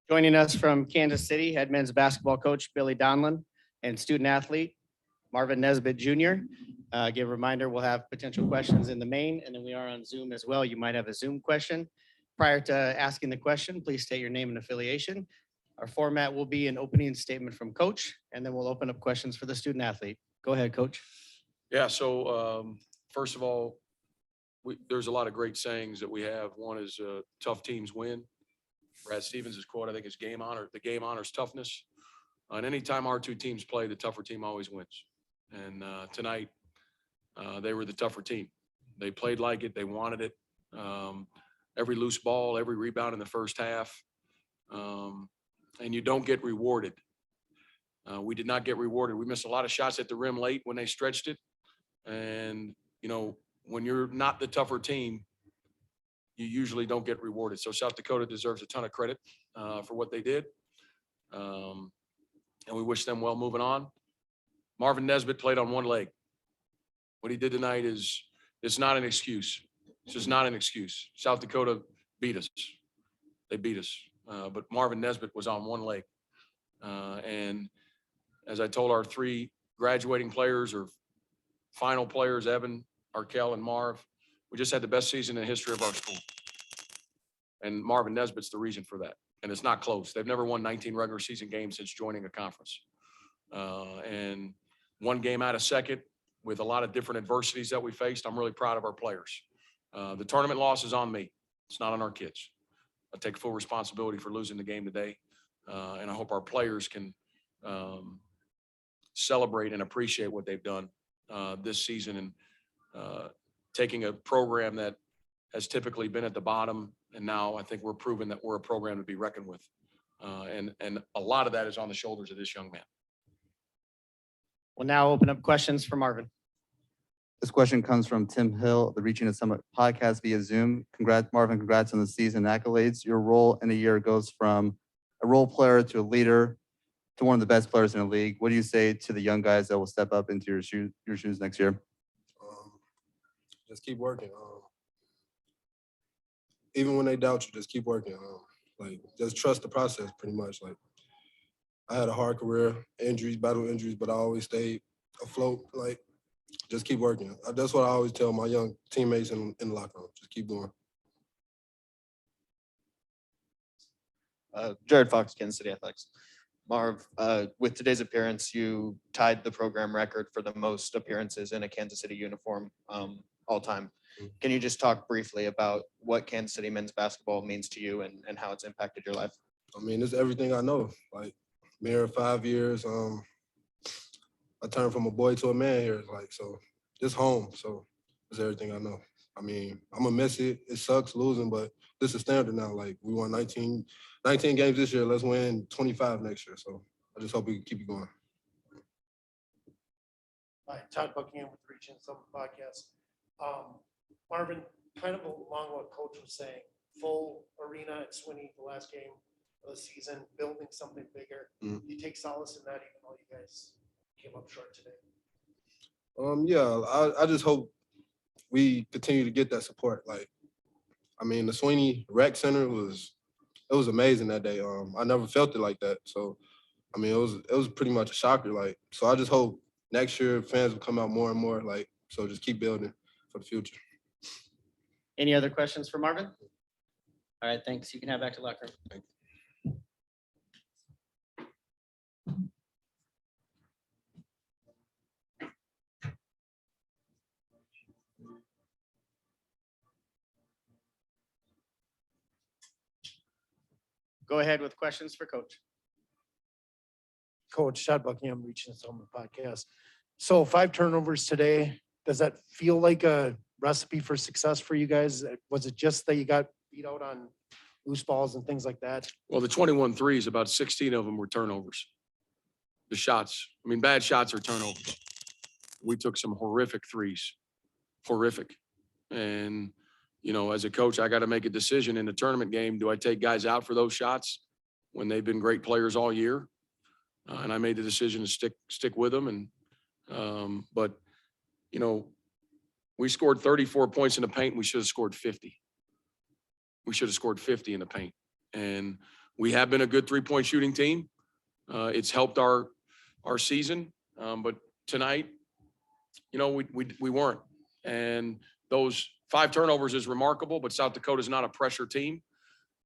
Joining us from Kansas City, head men's basketball coach Billy Donlon and student athlete Marvin Nesbitt Jr. Give a reminder, we'll have potential questions in the main, and then we are on Zoom as well. You might have a Zoom question. Prior to asking the question, please state your name and affiliation. Our format will be an opening statement from coach, and then we'll open up questions for the student athlete. Go ahead, coach. Yeah, so first of all, there's a lot of great sayings that we have. One is tough teams win. Brad Stevens' quote, I think, is game honor. The game honors toughness. And anytime our two teams play, the tougher team always wins. And tonight, they were the tougher team. They played like it. They wanted it. Every loose ball, every rebound in the first half. And you don't get rewarded. We did not get rewarded. We missed a lot of shots at the rim late when they stretched it. And, you know, when you're not the tougher team, you usually don't get rewarded. So South Dakota deserves a ton of credit for what they did. And we wish them well moving on. Marvin Nesbitt played on one leg. What he did tonight it's not an excuse. It's just not an excuse. South Dakota beat us. They beat us. But Marvin Nesbitt was on one leg. And as I told our three graduating players or final players, Evan, Arkell, and Marv, we just had the best season in the history of our school. And Marvin Nesbitt's the reason for that. And it's not close. They've never won 19 regular season games since joining a conference. And one game out of second with a lot of different adversities that we faced. I'm really proud of our players. The tournament loss is on me. It's not on our kids. I take full responsibility for losing the game today. And I hope our players can celebrate and appreciate what they've done this season and taking a program that has typically been at the bottom. And now I think we're proving that we're a program to be reckoned with. And a lot of that is on the shoulders of this young man. We'll now open up questions for Marvin. This question comes from Tim Hill, the Reaching the Summit podcast via Zoom. Congrats, Marvin. Congrats on the season accolades. Your role in a year goes from a role player to a leader to one of the best players in the league. What do you say to the young guys that will step up into your shoes next year? Just keep working. Even when they doubt you, just keep working. Like, just trust the process, pretty much. Like, I had a hard career, battle injuries, but I always stayed afloat. Like, just keep working. That's what I always tell my young teammates in the locker room. Just keep going. Jared Fox, Kansas City Athletics. Marv, with today's appearance, you tied the program record for the most appearances in a Kansas City uniform all time. Can you just talk briefly about what Kansas City men's basketball means to you and how it's impacted your life? I mean, it's everything I know. Like, been here 5 years. I turned from a boy to a man here. Like, so it's home. So it's everything I know. I mean, I'm going to miss it. It sucks losing, but this is standard now. Like, we won 19 games this year. Let's win 25 next year. So I just hope we can keep it going. Hi, Todd Buckingham with Reaching the Summit podcast. Marvin, kind of along what Coach was saying, full arena at Swinney the last game of the season, building something bigger. You take solace in that, even though you guys came up short today. Yeah, I just hope we continue to get that support. Like, I mean, the Swinney Rec Center was amazing that day. I never felt it like that. So, I mean, it was pretty much a shocker. Like, so I just hope next year fans will come out more and more. Like, so just keep building for the future. Any other questions for Marvin? All right, thanks. You can have back to locker room. Thank Go ahead with questions for Coach. Coach, Todd Buckingham, Reaching the Summit podcast. So 5 turnovers today. Does that feel like a recipe for success for you guys? Was it just that you got beat out on loose balls and things like that? Well, the 21 threes, about 16 of them were turnovers. The shots, I mean, bad shots are turnovers. We took some horrific threes, horrific. And, you know, as a coach, I got to make a decision in the tournament game. Do I take guys out for those shots when they've been great players all year? And I made the decision to stick with them. And, but, you know, we scored 34 points in the paint. We should have scored 50. We should have scored 50 in the paint. And We have been a good 3-point shooting team. It's helped our season. But tonight, we weren't. And those 5 turnovers is remarkable, but South Dakota is not a pressure team.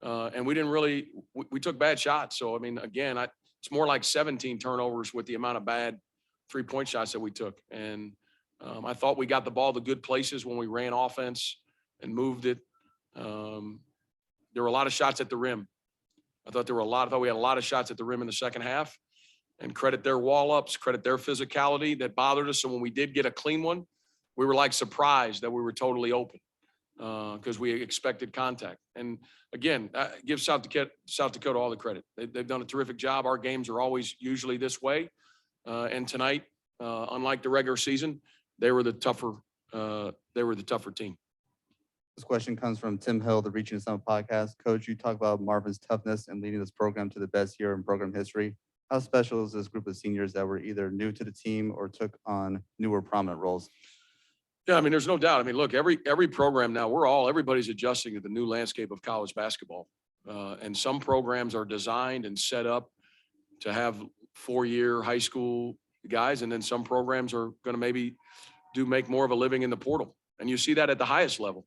And we didn't really, we took bad shots. So, I mean, again, it's more like 17 turnovers with the amount of bad 3-point shots that we took. And I thought we got the ball to good places when we ran offense and moved it. There were a lot of shots at the rim. I thought we had a lot of shots at the rim in the second half, and credit their wall ups, credit their physicality that bothered us. So when we did get a clean one, we were like surprised that we were totally open because we expected contact. And again, give South Dakota all the credit. They've done a terrific job. Our games are always usually this way. And tonight, unlike the regular season, they were the tougher team. This question comes from Tim Hill, the Reaching the Summit podcast. Coach, you talk about Marvin's toughness and leading this program to the best year in program history. How special is this group of seniors that were either new to the team or took on newer prominent roles? Yeah, I mean, there's no doubt. I mean, look, every program now, everybody's adjusting to the new landscape of college basketball. And some programs are designed and set up to have 4-year high school guys. And then some programs are going to maybe make more of a living in the portal. And you see that at the highest level.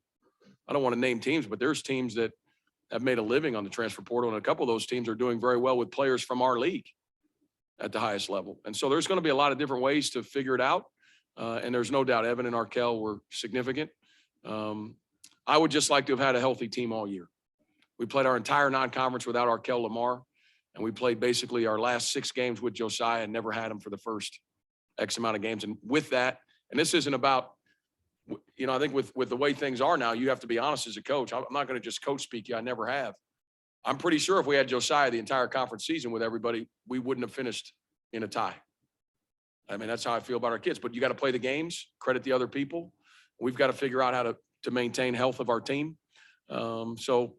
I don't want to name teams, but there's teams that have made a living on the transfer portal. And a couple of those teams are doing very well with players from our league at the highest level. And so there's going to be a lot of different ways to figure it out. And there's no doubt Evan and Arkell were significant. I would just like to have had a healthy team all year. We played our entire non-conference without Arkell Lamar, and we played basically our last 6 games with Josiah and never had him for the first X amount of games. And with that, and this isn't about, I think with the way things are now, you have to be honest as a coach. I'm not going to just coach speak you. I never have. I'm pretty sure if we had Josiah the entire conference season with everybody, we wouldn't have finished in a tie. I mean, that's how I feel about our kids. But you got to play the games, credit the other people. We've got to figure out how to maintain health of our team. So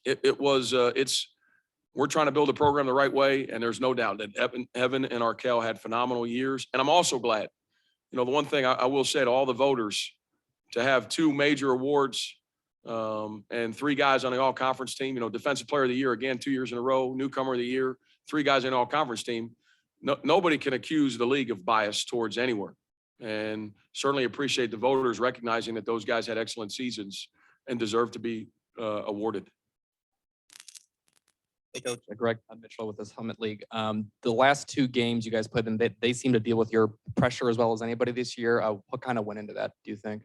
we're trying to build a program the right way, and there's no doubt that Evan and Arkell had phenomenal years. And I'm also glad, the one thing I will say to all the voters, to have 2 major awards and 3 guys on the all-conference team, defensive player of the year, again, 2 years in a row, newcomer of the year, 3 guys in the all-conference team. Nobody can accuse the league of bias towards anyone. And certainly appreciate the voters recognizing that those guys had excellent seasons and deserve to be awarded. Hey, Coach. Greg Mitchell with this Helmet League. The last 2 games you guys put in, they seem to deal with your pressure as well as anybody this year. What kind of went into that, do you think?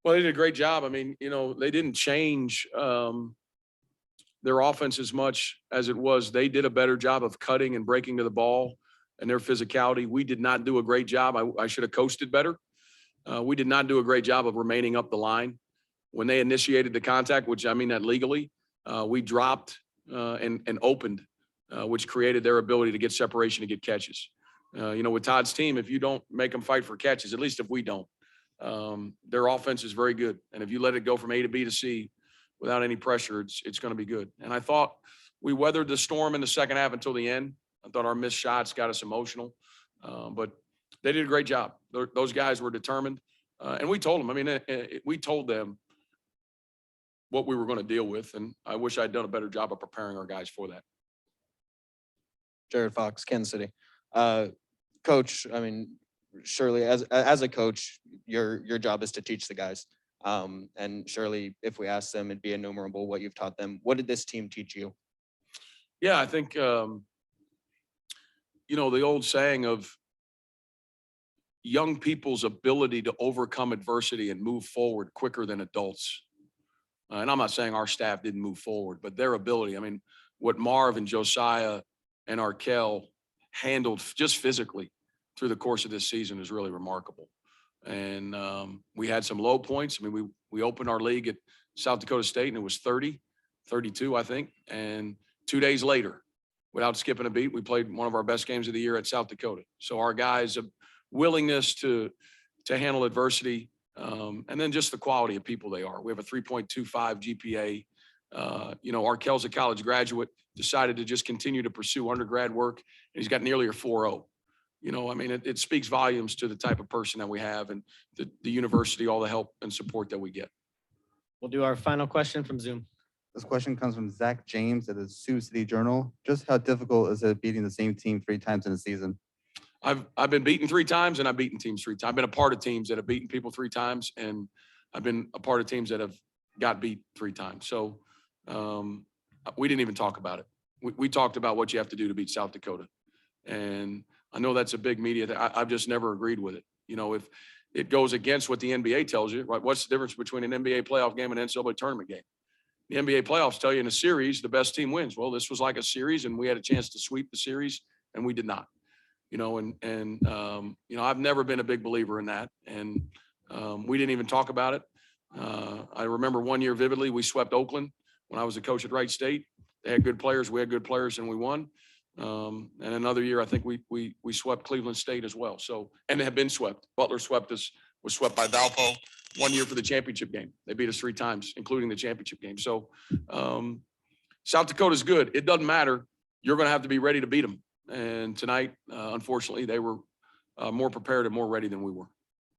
Well, they did a great job. I mean, they didn't change their offense as much as it was. They did a better job of cutting and breaking to the ball and their physicality. We did not do a great job. I should have coasted better. We did not do a great job of remaining up the line. When they initiated the contact, which I mean that legally, we dropped and opened, which created their ability to get separation and get catches. With Todd's team, if you don't make them fight for catches, at least if we don't, their offense is very good. And if you let it go from A to B to C without any pressure, it's going to be good. And I thought we weathered the storm in the second half until the end. I thought our missed shots got us emotional, but they did a great job. Those guys were determined. And we told them, we told them what we were going to deal with. And I wish I'd done a better job of preparing our guys for that. Jared Fox, Kansas City. Coach, surely as a coach, your job is to teach the guys. And surely if we ask them, it'd be innumerable what you've taught them. What did this team teach you? Yeah, I think, the old saying of young people's ability to overcome adversity and move forward quicker than adults. And I'm not saying our staff didn't move forward, but their ability, what Marv and Josiah and Arkell handled just physically through the course of this season is really remarkable. And we had some low points. We opened our league at South Dakota State and it was 32, I think. And 2 days later, without skipping a beat, we played one of our best games of the year at South Dakota. So our guys' willingness to handle adversity, and then just the quality of people they are. We have a 3.25 GPA. Arkell's a college graduate, decided to just continue to pursue undergrad work, and he's got nearly a 4.0. It speaks volumes to the type of person that we have and the university, all the help and support that we get. We'll do our final question from Zoom. This question comes from Zach James at the Sioux City Journal. Just how difficult is it beating the same team 3 times in a season? I've been beaten 3 times and I've beaten teams 3 times. I've been a part of teams that have beaten people 3 times, and I've been a part of teams that have got beat 3 times. So we didn't even talk about it. We talked about what you have to do to beat South Dakota. And I know that's a big media thing. I've just never agreed with it. You know, if it goes against what the NBA tells you, right? What's the difference between an NBA playoff game and an NCAA tournament game? The NBA playoffs tell you in a series, the best team wins. Well, this was like a series, and we had a chance to sweep the series, and we did not. You know, you know, I've never been a big believer in that, and we didn't even talk about it. I remember one year vividly, we swept Oakland when I was a coach at Wright State. They had good players, we had good players, and we won. And another year, I think we swept Cleveland State as well. So, and they have been swept. Butler swept us, was swept by Valpo one year for the championship game. They beat us 3 times, including the championship game. So South Dakota's good. It doesn't matter. You're going to have to be ready to beat them. And tonight, unfortunately, they were more prepared and more ready than we were.